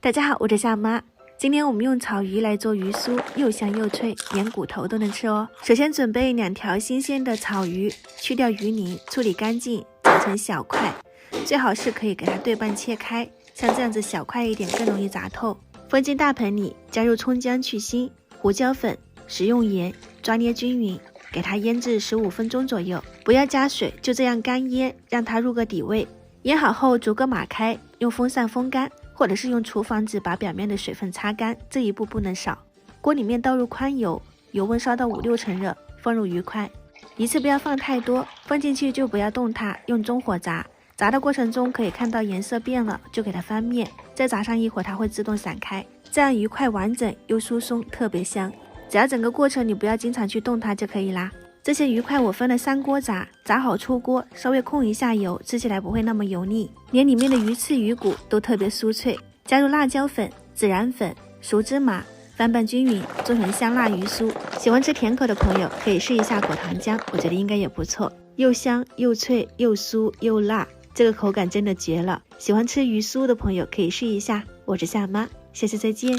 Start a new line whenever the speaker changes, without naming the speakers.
大家好，我是夏妈。今天我们用草鱼来做鱼酥，又香又脆，连骨头都能吃哦。首先准备2条新鲜的草鱼，去掉鱼鳞，处理干净，切成小块，最好是可以给它对半切开，像这样子小块一点更容易炸透。放进大盆里，加入葱姜去腥、胡椒粉、食用盐，抓捏均匀，给它腌制15分钟左右，不要加水，就这样干腌，让它入个底味。腌好后逐个码开，用风扇风干，或者是用厨房纸把表面的水分擦干，这一步不能少。锅里面倒入宽油，油温烧到5-6成热，放入鱼块，一次不要放太多，放进去就不要动它，用中火炸。炸的过程中可以看到颜色变了，就给它翻面，再炸上一会儿它会自动散开，这样鱼块完整又酥松，特别香。只要整个过程你不要经常去动它就可以啦。这些鱼块我分了3锅炸，炸好出锅，稍微控一下油，吃起来不会那么油腻，连里面的鱼刺鱼骨都特别酥脆。加入辣椒粉、孜然粉、熟芝麻，翻拌均匀，做成香辣鱼酥。喜欢吃甜口的朋友可以试一下果糖浆，我觉得应该也不错，又香又脆又酥又辣，这个口感真的绝了。喜欢吃鱼酥的朋友可以试一下。我是夏妈，下次再见。